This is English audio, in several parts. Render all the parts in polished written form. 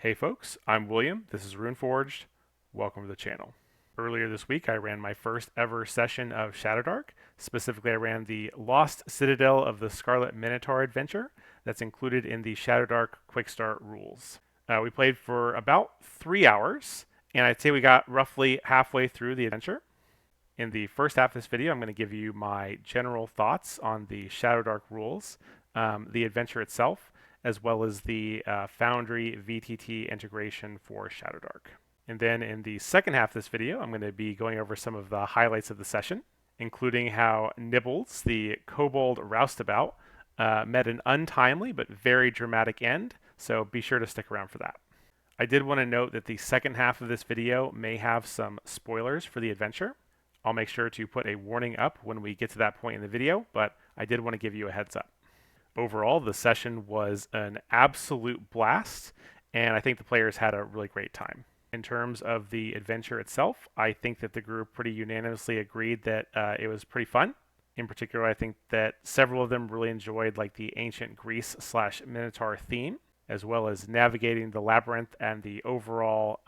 Hey folks, I'm William, this is RuneForged, welcome to the channel. Earlier this week I ran my first ever session of Shadowdark. Specifically I ran the Lost Citadel of the Scarlet Minotaur adventure that's included in the Shadowdark Quickstart rules. We played for about 3 hours, and I'd say we got roughly halfway through the adventure. In the first half of this video I'm going to give you my general thoughts on the Shadowdark rules, the adventure itself, as well as the Foundry VTT integration for Shadowdark. And then in the second half of this video, I'm going to be going over some of the highlights of the session, including how Nibbles, the kobold roustabout, met an untimely but very dramatic end, so be sure to stick around for that. I did want to note that the second half of this video may have some spoilers for the adventure. I'll make sure to put a warning up when we get to that point in the video, but I did want to give you a heads up. Overall, the session was an absolute blast, and I think the players had a really great time. In terms of the adventure itself, I think that the group pretty unanimously agreed that it was pretty fun. In particular, I think that several of them really enjoyed like the ancient Greece / Minotaur theme, as well as navigating the labyrinth and the overall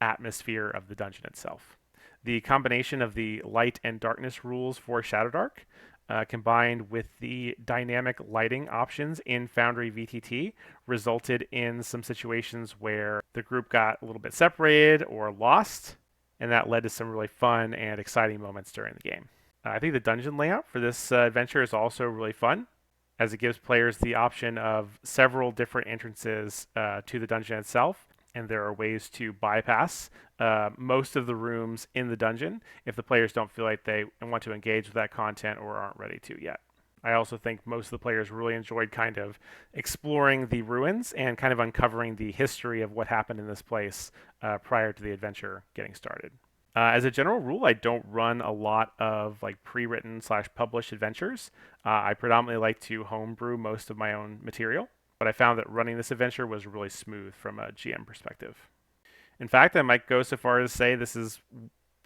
atmosphere of the dungeon itself. The combination of the light and darkness rules for Shadowdark combined with the dynamic lighting options in Foundry VTT resulted in some situations where the group got a little bit separated or lost, and that led to some really fun and exciting moments during the game. I think the dungeon layout for this adventure is also really fun, as it gives players the option of several different entrances to the dungeon itself, and there are ways to bypass most of the rooms in the dungeon if the players don't feel like they want to engage with that content or aren't ready to yet. I also think most of the players really enjoyed kind of exploring the ruins and kind of uncovering the history of what happened in this place prior to the adventure getting started. As a general rule, I don't run a lot of like pre-written / published adventures. I predominantly like to homebrew most of my own material, but I found that running this adventure was really smooth from a GM perspective. In fact, I might go so far as to say this is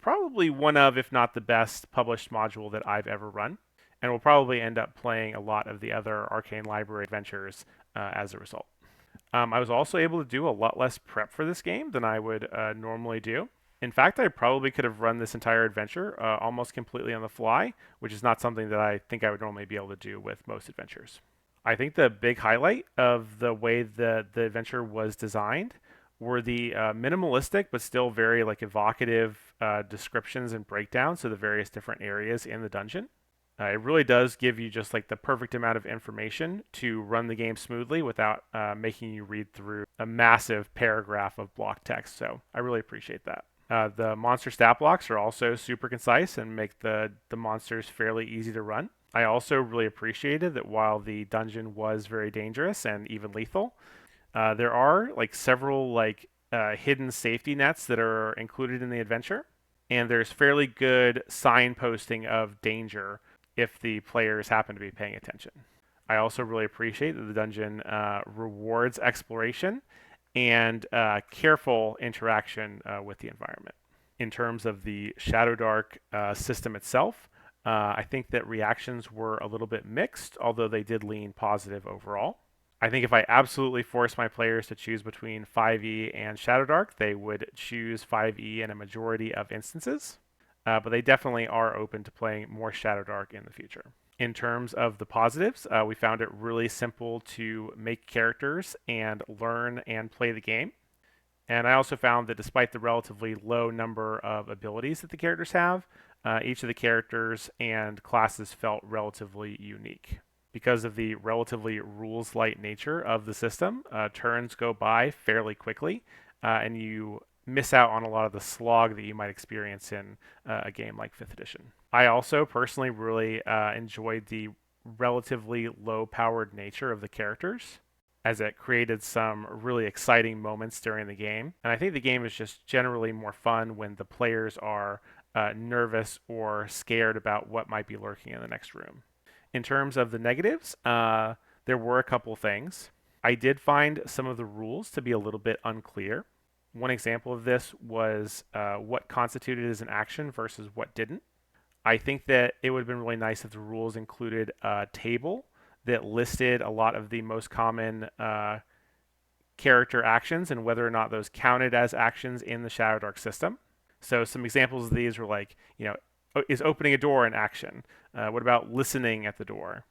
probably one of, if not the best, published module that I've ever run, and will probably end up playing a lot of the other Arcane Library adventures as a result. I was also able to do a lot less prep for this game than I would normally do. In fact, I probably could have run this entire adventure almost completely on the fly, which is not something that I think I would normally be able to do with most adventures. I think the big highlight of the way the adventure was designed were the minimalistic but still very like evocative descriptions and breakdowns of the various different areas in the dungeon. It really does give you just like the perfect amount of information to run the game smoothly without making you read through a massive paragraph of block text. So I really appreciate that. The monster stat blocks are also super concise and make the monsters fairly easy to run. I also really appreciated that while the dungeon was very dangerous and even lethal, there are like several like hidden safety nets that are included in the adventure, and there's fairly good signposting of danger if the players happen to be paying attention. I also really appreciate that the dungeon rewards exploration and careful interaction with the environment. In terms of the Shadowdark system itself, I think that reactions were a little bit mixed, although they did lean positive overall. I think if I absolutely forced my players to choose between 5e and Shadowdark, they would choose 5e in a majority of instances, but they definitely are open to playing more Shadowdark in the future. In terms of the positives, we found it really simple to make characters and learn and play the game. And I also found that despite the relatively low number of abilities that the characters have, each of the characters and classes felt relatively unique. Because of the relatively rules-light nature of the system, turns go by fairly quickly, and you miss out on a lot of the slog that you might experience in a game like 5th edition. I also personally really enjoyed the relatively low-powered nature of the characters, as it created some really exciting moments during the game. And I think the game is just generally more fun when the players are nervous or scared about what might be lurking in the next room. In terms of the negatives, there were a couple things. I did find some of the rules to be a little bit unclear. One example of this was what constituted as an action versus what didn't. I think that it would have been really nice if the rules included a table that listed a lot of the most common character actions and whether or not those counted as actions in the Shadowdark system. So some examples of these were like, is opening a door an action? What about listening at the door?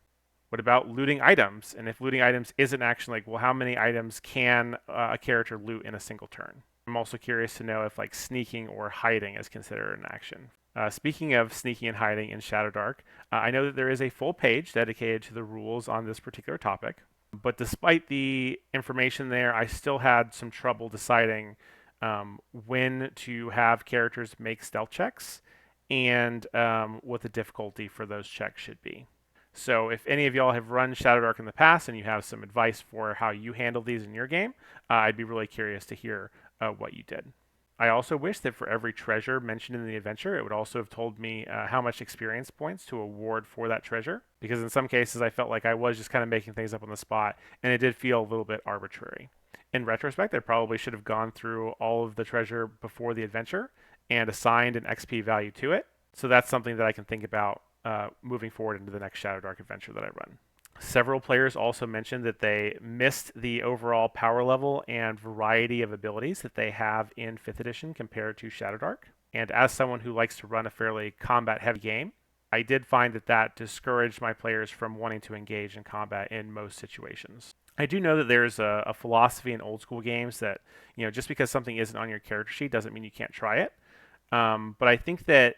What about looting items? And if looting items is an action, like, well, how many items can a character loot in a single turn? I'm also curious to know if like sneaking or hiding is considered an action. Speaking of sneaking and hiding in Shadowdark, I know that there is a full page dedicated to the rules on this particular topic. But despite the information there, I still had some trouble deciding when to have characters make stealth checks and what the difficulty for those checks should be. So if any of y'all have run Shadowdark in the past and you have some advice for how you handle these in your game, I'd be really curious to hear what you did. I also wish that for every treasure mentioned in the adventure, it would also have told me how much experience points to award for that treasure, because in some cases I felt like I was just kind of making things up on the spot, and it did feel a little bit arbitrary. In retrospect, I probably should have gone through all of the treasure before the adventure and assigned an XP value to it, so that's something that I can think about moving forward into the next Shadowdark adventure that I run. Several players also mentioned that they missed the overall power level and variety of abilities that they have in 5th edition compared to Shadowdark. And as someone who likes to run a fairly combat-heavy game, I did find that discouraged my players from wanting to engage in combat in most situations. I do know that there's a philosophy in old school games that, just because something isn't on your character sheet doesn't mean you can't try it. But I think that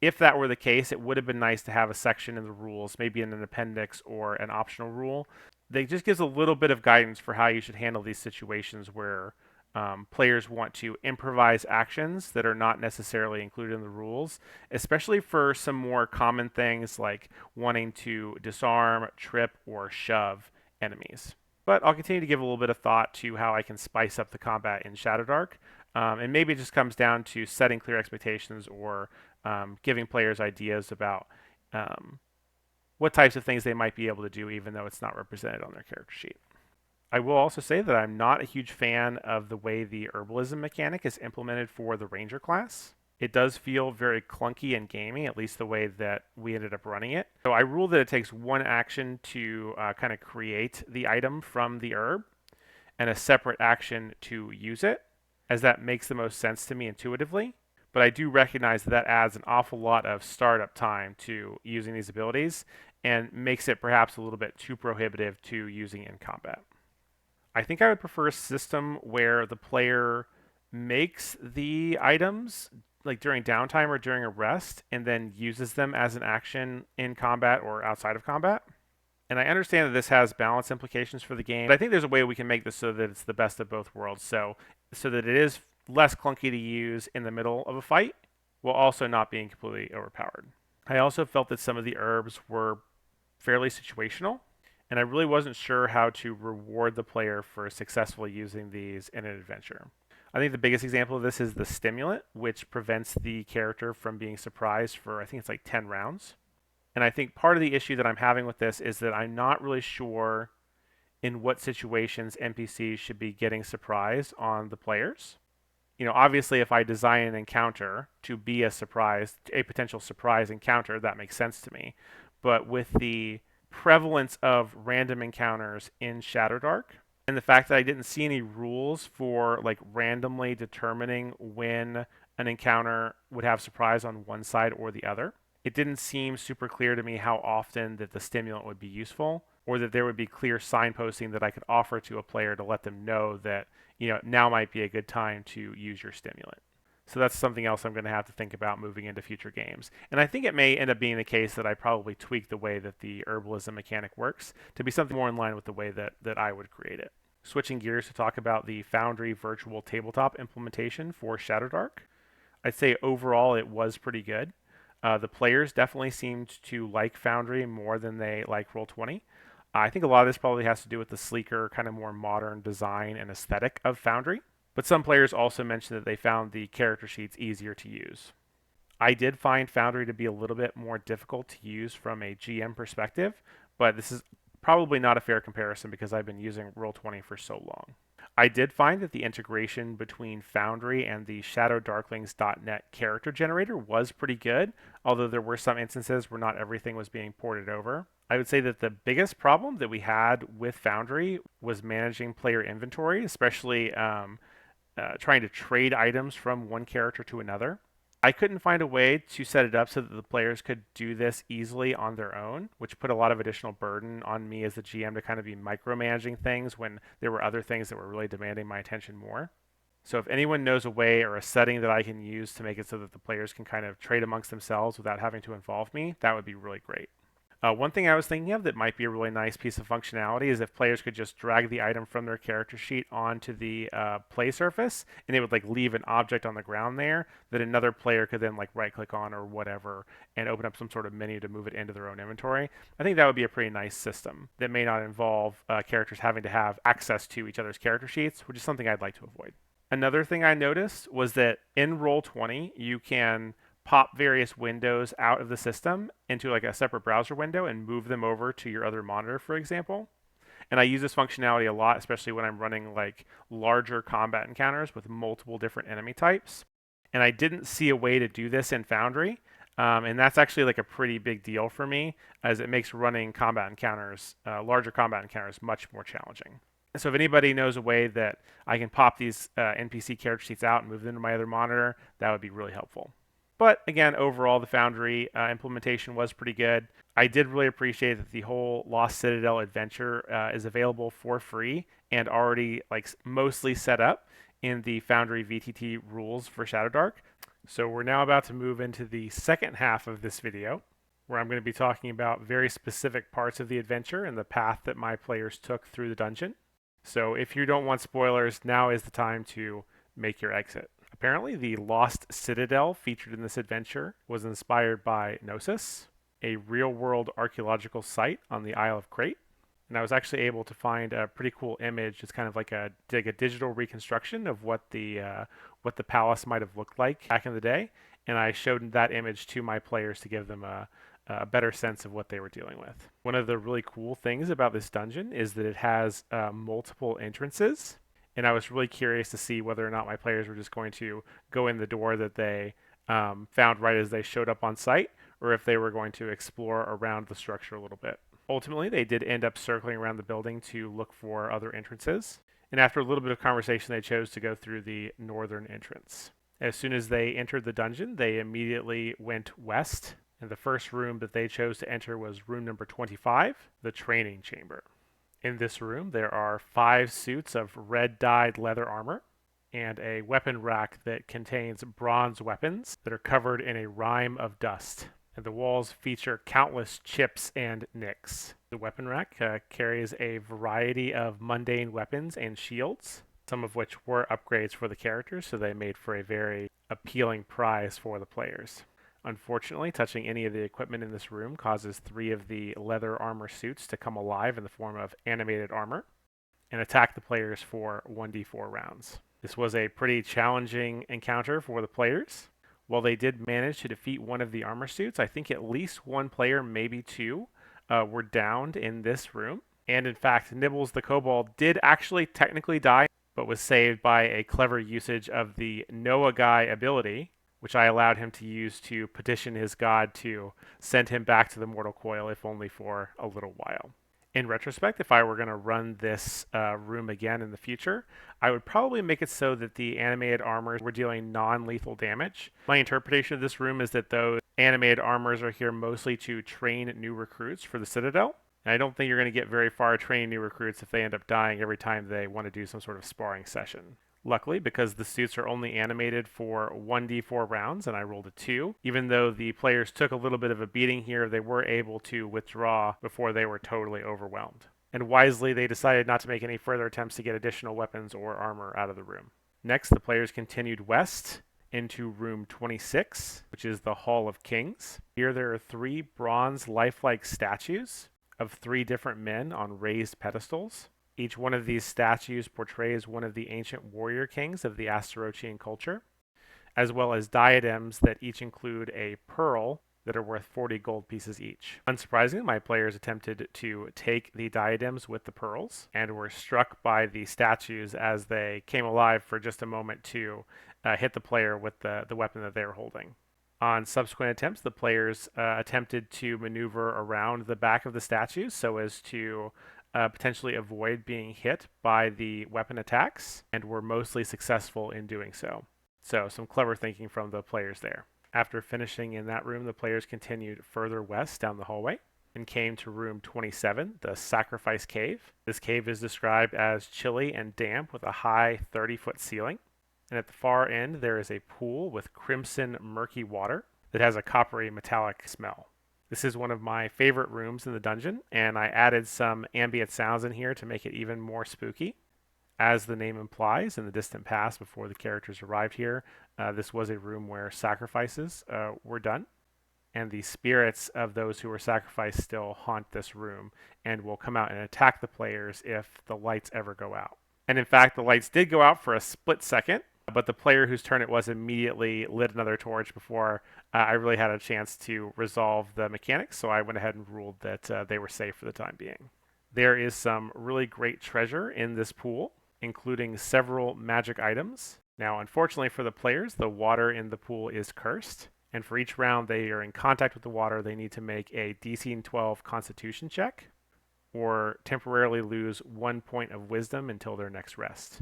if that were the case, it would have been nice to have a section in the rules, maybe in an appendix or an optional rule, that just gives a little bit of guidance for how you should handle these situations where players want to improvise actions that are not necessarily included in the rules, especially for some more common things like wanting to disarm, trip, or shove enemies. But I'll continue to give a little bit of thought to how I can spice up the combat in Shadowdark. And maybe it just comes down to setting clear expectations or giving players ideas about what types of things they might be able to do, even though it's not represented on their character sheet. I will also say that I'm not a huge fan of the way the herbalism mechanic is implemented for the Ranger class. It does feel very clunky and gamey, at least the way that we ended up running it. So I rule that it takes one action to kind of create the item from the herb and a separate action to use it, as that makes the most sense to me intuitively. But I do recognize that adds an awful lot of startup time to using these abilities and makes it perhaps a little bit too prohibitive to using in combat. I think I would prefer a system where the player makes the items like during downtime or during a rest and then uses them as an action in combat or outside of combat. And I understand that this has balance implications for the game, but I think there's a way we can make this so that it's the best of both worlds. So that it is less clunky to use in the middle of a fight while also not being completely overpowered. I also felt that some of the herbs were fairly situational, and I really wasn't sure how to reward the player for successfully using these in an adventure. I think the biggest example of this is the stimulant, which prevents the character from being surprised for, I think it's like 10 rounds. And I think part of the issue that I'm having with this is that I'm not really sure in what situations NPCs should be getting surprised on the players. Obviously, if I design an encounter to be a potential surprise encounter, that makes sense to me. But with the prevalence of random encounters in Shadowdark, and the fact that I didn't see any rules for like randomly determining when an encounter would have surprise on one side or the other, it didn't seem super clear to me how often that the stimulant would be useful, or that there would be clear signposting that I could offer to a player to let them know that, now might be a good time to use your stimulant. So that's something else I'm going to have to think about moving into future games. And I think it may end up being the case that I probably tweak the way that the herbalism mechanic works to be something more in line with the way that I would create it. Switching gears to talk about the Foundry virtual tabletop implementation for Shadowdark. I'd say overall it was pretty good. The players definitely seemed to like Foundry more than they like Roll20. I think a lot of this probably has to do with the sleeker, kind of more modern design and aesthetic of Foundry. But some players also mentioned that they found the character sheets easier to use. I did find Foundry to be a little bit more difficult to use from a GM perspective, but this is probably not a fair comparison because I've been using Roll20 for so long. I did find that the integration between Foundry and the ShadowDarklings.net character generator was pretty good, although there were some instances where not everything was being ported over. I would say that the biggest problem that we had with Foundry was managing player inventory, especially trying to trade items from one character to another. I couldn't find a way to set it up so that the players could do this easily on their own, which put a lot of additional burden on me as the GM to kind of be micromanaging things when there were other things that were really demanding my attention more. So if anyone knows a way or a setting that I can use to make it so that the players can kind of trade amongst themselves without having to involve me, that would be really great. One thing I was thinking of that might be a really nice piece of functionality is if players could just drag the item from their character sheet onto the play surface, and it would like leave an object on the ground there that another player could then like right click on or whatever and open up some sort of menu to move it into their own inventory. I think that would be a pretty nice system that may not involve characters having to have access to each other's character sheets, which is something I'd like to avoid. Another thing I noticed was that in Roll20, you can pop various windows out of the system into like a separate browser window and move them over to your other monitor, for example. And I use this functionality a lot, especially when I'm running like larger combat encounters with multiple different enemy types. And I didn't see a way to do this in Foundry. And that's actually like a pretty big deal for me, as it makes running combat encounters, larger combat encounters, much more challenging. So if anybody knows a way that I can pop these NPC character sheets out and move them to my other monitor, that would be really helpful. But again, overall, the Foundry implementation was pretty good. I did really appreciate that the whole Lost Citadel adventure is available for free and already like mostly set up in the Foundry VTT rules for Shadowdark. So we're now about to move into the second half of this video, where I'm going to be talking about very specific parts of the adventure and the path that my players took through the dungeon. So if you don't want spoilers, now is the time to make your exit. Apparently, the Lost Citadel featured in this adventure was inspired by Gnosis, a real-world archaeological site on the Isle of Crete. And I was actually able to find a pretty cool image. It's kind of like a digital reconstruction of what the palace might have looked like back in the day. And I showed that image to my players to give them a better sense of what they were dealing with. One of the really cool things about this dungeon is that it has multiple entrances. And I was really curious to see whether or not my players were just going to go in the door that they found right as they showed up on site, or if they were going to explore around the structure a little bit. Ultimately, they did end up circling around the building to look for other entrances. And after a little bit of conversation, they chose to go through the northern entrance. As soon as they entered the dungeon, they immediately went west. And the first room that they chose to enter was room number 25, the training chamber. In this room, there are 5 suits of red-dyed leather armor and a weapon rack that contains bronze weapons that are covered in a rime of dust. And the walls feature countless chips and nicks. The weapon rack carries a variety of mundane weapons and shields, some of which were upgrades for the characters, so they made for a very appealing prize for the players. Unfortunately, touching any of the equipment in this room causes 3 of the leather armor suits to come alive in the form of animated armor and attack the players for 1d4 rounds. This was a pretty challenging encounter for the players. While they did manage to defeat one of the armor suits, I think at least one player, maybe 2, were downed in this room. And in fact, Nibbles the kobold did actually technically die, but was saved by a clever usage of the Noah Guy ability, which I allowed him to use to petition his god to send him back to the mortal coil, if only for a little while. In retrospect, if I were going to run this room again in the future, I would probably make it so that the animated armors were dealing non-lethal damage. My interpretation of this room is that those animated armors are here mostly to train new recruits for the Citadel. And I don't think you're going to get very far training new recruits if they end up dying every time they want to do some sort of sparring session. Luckily, because the suits are only animated for 1d4 rounds, and I rolled a 2, even though the players took a little bit of a beating here, they were able to withdraw before they were totally overwhelmed. And wisely, they decided not to make any further attempts to get additional weapons or armor out of the room. Next, the players continued west into room 26, which is the Hall of Kings. Here there are 3 bronze lifelike statues of 3 different men on raised pedestals. Each one of these statues portrays one of the ancient warrior kings of the Asterochian culture, as well as diadems that each include a pearl that are worth 40 gold pieces each. Unsurprisingly, my players attempted to take the diadems with the pearls and were struck by the statues as they came alive for just a moment to hit the player with the weapon that they were holding. On subsequent attempts, the players attempted to maneuver around the back of the statues so as to potentially avoid being hit by the weapon attacks, and were mostly successful in doing so. So some clever thinking from the players there. After finishing in that room, the players continued further west down the hallway and came to room 27, the Sacrifice Cave. This cave is described as chilly and damp with a high 30-foot ceiling. And at the far end, there is a pool with crimson, murky water that has a coppery metallic smell. This is one of my favorite rooms in the dungeon, and I added some ambient sounds in here to make it even more spooky. As the name implies, in the distant past, before the characters arrived here, this was a room where sacrifices were done. And the spirits of those who were sacrificed still haunt this room and will come out and attack the players if the lights ever go out. And in fact, the lights did go out for a split second, but the player whose turn it was immediately lit another torch before I really had a chance to resolve the mechanics, so I went ahead and ruled that they were safe for the time being. There is some really great treasure in this pool, including several magic items. Now, unfortunately for the players, the water in the pool is cursed, and for each round they are in contact with the water, they need to make a DC 12 Constitution check, or temporarily lose 1 point of wisdom until their next rest.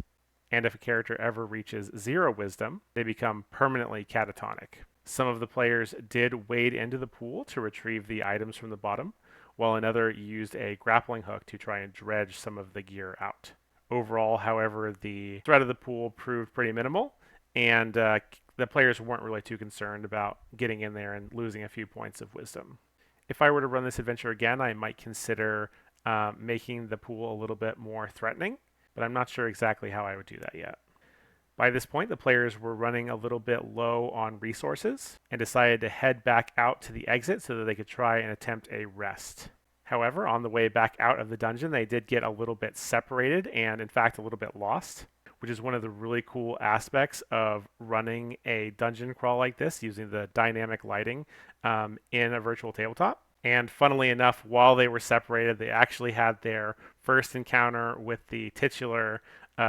And if a character ever reaches 0 wisdom, they become permanently catatonic. Some of the players did wade into the pool to retrieve the items from the bottom, while another used a grappling hook to try and dredge some of the gear out. Overall, however, the threat of the pool proved pretty minimal, and the players weren't really too concerned about getting in there and losing a few points of wisdom. If I were to run this adventure again, I might consider making the pool a little bit more threatening, but I'm not sure exactly how I would do that yet. By this point, the players were running a little bit low on resources and decided to head back out to the exit so that they could try and attempt a rest. However, on the way back out of the dungeon, they did get a little bit separated and, in fact, a little bit lost, which is one of the really cool aspects of running a dungeon crawl like this using the dynamic lighting in a virtual tabletop. And funnily enough, while they were separated, they actually had their first encounter with the titular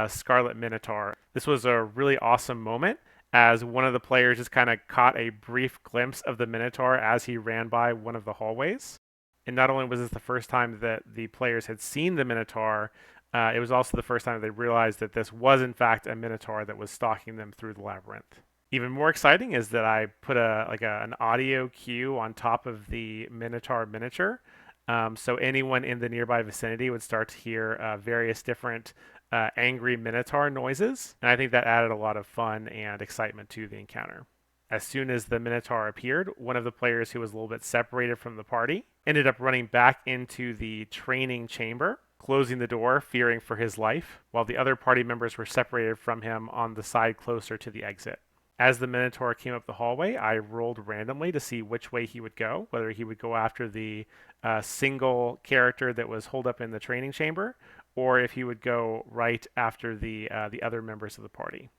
Scarlet Minotaur. This was a really awesome moment, as one of the players just kind of caught a brief glimpse of the Minotaur as he ran by one of the hallways. And not only was this the first time that the players had seen the Minotaur, it was also the first time they realized that this was in fact a Minotaur that was stalking them through the labyrinth. Even more exciting is that I put an audio cue on top of the Minotaur miniature, so anyone in the nearby vicinity would start to hear various different angry Minotaur noises, and I think that added a lot of fun and excitement to the encounter. As soon as the Minotaur appeared, one of the players who was a little bit separated from the party ended up running back into the training chamber, closing the door, fearing for his life, while the other party members were separated from him on the side closer to the exit. As the Minotaur came up the hallway, I rolled randomly to see which way he would go, whether he would go after the single character that was holed up in the training chamber, or if he would go right after the other members of the party.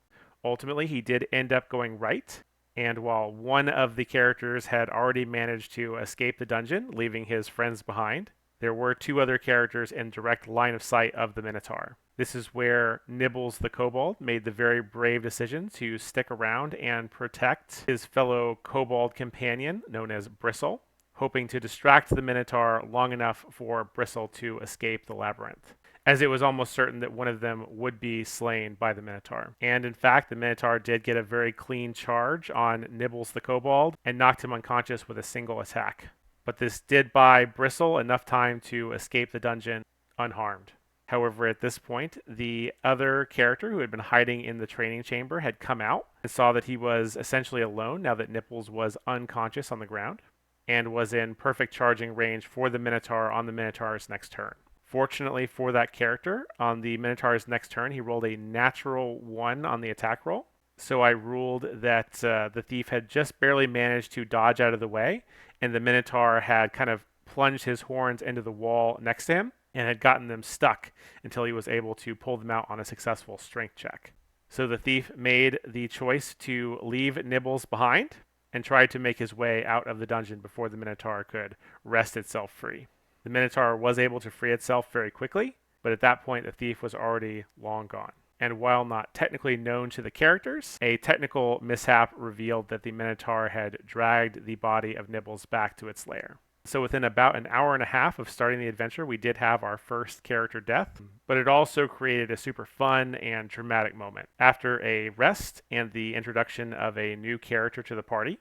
Ultimately, he did end up going right, and while one of the characters had already managed to escape the dungeon, leaving his friends behind, there were 2 other characters in direct line of sight of the Minotaur. This is where Nibbles the kobold made the very brave decision to stick around and protect his fellow kobold companion, known as Bristle, hoping to distract the Minotaur long enough for Bristle to escape the labyrinth, as it was almost certain that one of them would be slain by the Minotaur. And in fact, the Minotaur did get a very clean charge on Nibbles the kobold and knocked him unconscious with a single attack. But this did buy Bristle enough time to escape the dungeon unharmed. However, at this point, the other character who had been hiding in the training chamber had come out and saw that he was essentially alone now that Nibbles was unconscious on the ground and was in perfect charging range for the Minotaur on the Minotaur's next turn. Fortunately for that character, on the Minotaur's next turn, he rolled a natural 1 on the attack roll. So I ruled that the thief had just barely managed to dodge out of the way, and the Minotaur had kind of plunged his horns into the wall next to him and had gotten them stuck until he was able to pull them out on a successful strength check. So the thief made the choice to leave Nibbles behind and tried to make his way out of the dungeon before the Minotaur could wrest itself free. The Minotaur was able to free itself very quickly, but at that point the thief was already long gone. And while not technically known to the characters, a technical mishap revealed that the Minotaur had dragged the body of Nibbles back to its lair. So within about an hour and a half of starting the adventure, we did have our first character death, but it also created a super fun and dramatic moment. After a rest and the introduction of a new character to the party,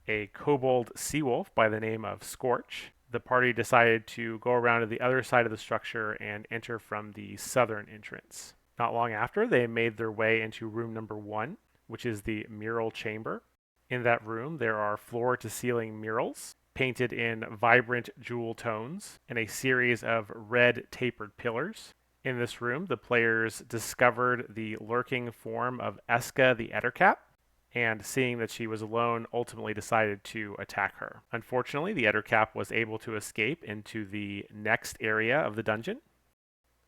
a kobold seawolf by the name of Scorch, the party decided to go around to the other side of the structure and enter from the southern entrance. Not long after, they made their way into room number 1, which is the mural chamber. In that room, there are floor-to-ceiling murals painted in vibrant jewel tones and a series of red tapered pillars. In this room, the players discovered the lurking form of Eska the Ettercap, and seeing that she was alone, ultimately decided to attack her. Unfortunately, the Ettercap was able to escape into the next area of the dungeon.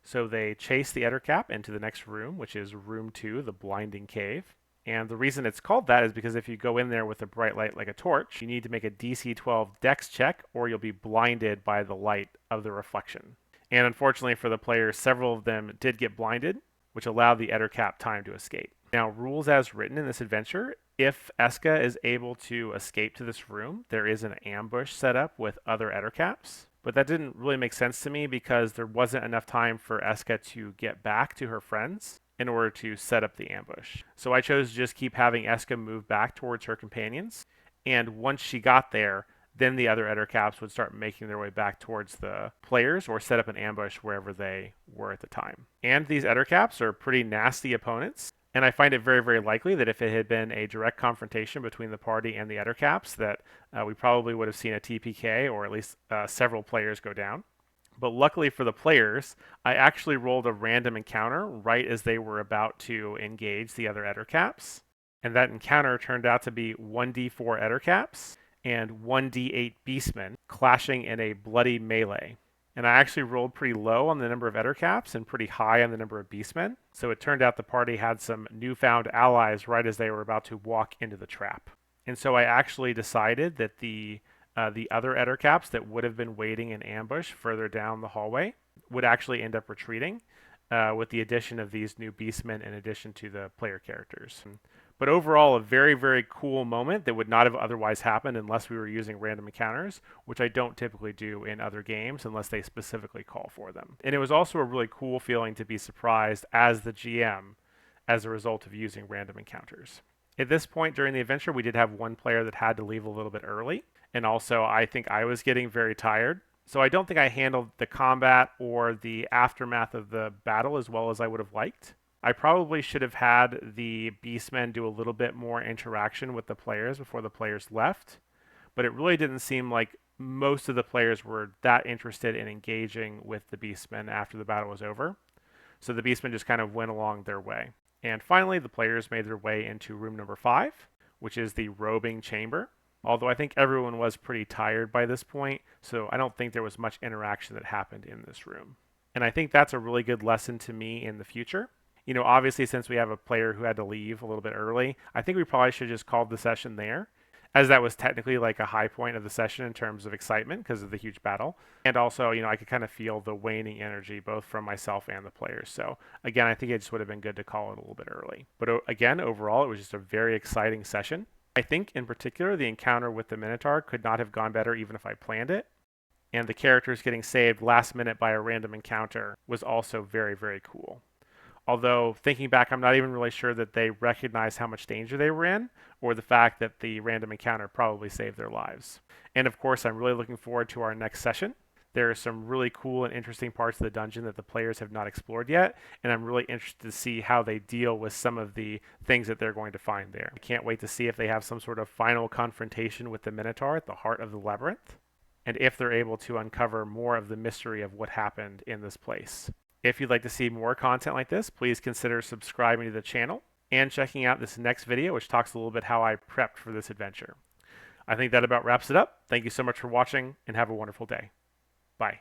So they chase the Ettercap into the next room, which is room 2, the Blinding Cave. And the reason it's called that is because if you go in there with a bright light like a torch, you need to make a DC 12 Dex check, or you'll be blinded by the light of the reflection. And unfortunately for the players, several of them did get blinded, which allowed the Ettercap time to escape. Now, rules as written in this adventure, if Eska is able to escape to this room, there is an ambush set up with other Ettercaps. But that didn't really make sense to me because there wasn't enough time for Eska to get back to her friends in order to set up the ambush. So I chose to just keep having Eska move back towards her companions, and once she got there, then the other Ettercaps would start making their way back towards the players or set up an ambush wherever they were at the time. And these Ettercaps are pretty nasty opponents, and I find it very, very likely that if it had been a direct confrontation between the party and the Ettercaps, that we probably would have seen a TPK or at least several players go down. But luckily for the players, I actually rolled a random encounter right as they were about to engage the other Ettercaps. And that encounter turned out to be 1d4 Ettercaps and 1d8 Beastmen clashing in a bloody melee. And I actually rolled pretty low on the number of Ettercaps and pretty high on the number of Beastmen. So it turned out the party had some newfound allies right as they were about to walk into the trap. And so I actually decided that the other Ettercaps that would have been waiting in ambush further down the hallway would actually end up retreating with the addition of these new Beastmen in addition to the player characters. But overall, a very, very cool moment that would not have otherwise happened unless we were using random encounters, which I don't typically do in other games unless they specifically call for them. And it was also a really cool feeling to be surprised as the GM as a result of using random encounters. At this point during the adventure, we did have one player that had to leave a little bit early. And also, I think I was getting very tired. So I don't think I handled the combat or the aftermath of the battle as well as I would have liked. I probably should have had the Beastmen do a little bit more interaction with the players before the players left, but it really didn't seem like most of the players were that interested in engaging with the Beastmen after the battle was over. So the Beastmen just kind of went along their way. And finally, the players made their way into room number 5, which is the robing chamber. Although I think everyone was pretty tired by this point, so I don't think there was much interaction that happened in this room. And I think that's a really good lesson to me in the future. You know, obviously, since we have a player who had to leave a little bit early, I think we probably should have just called the session there, as that was technically like a high point of the session in terms of excitement because of the huge battle. And also, you know, I could kind of feel the waning energy both from myself and the players. So again, I think it just would have been good to call it a little bit early. But again, overall, it was just a very exciting session. I think in particular, the encounter with the Minotaur could not have gone better even if I planned it. And the characters getting saved last minute by a random encounter was also very, very cool. Although, thinking back, I'm not even really sure that they recognized how much danger they were in, or the fact that the random encounter probably saved their lives. And of course, I'm really looking forward to our next session. There are some really cool and interesting parts of the dungeon that the players have not explored yet, and I'm really interested to see how they deal with some of the things that they're going to find there. I can't wait to see if they have some sort of final confrontation with the Minotaur at the heart of the labyrinth, and if they're able to uncover more of the mystery of what happened in this place. If you'd like to see more content like this, please consider subscribing to the channel and checking out this next video, which talks a little bit how I prepped for this adventure. I think that about wraps it up. Thank you so much for watching, and have a wonderful day. Bye.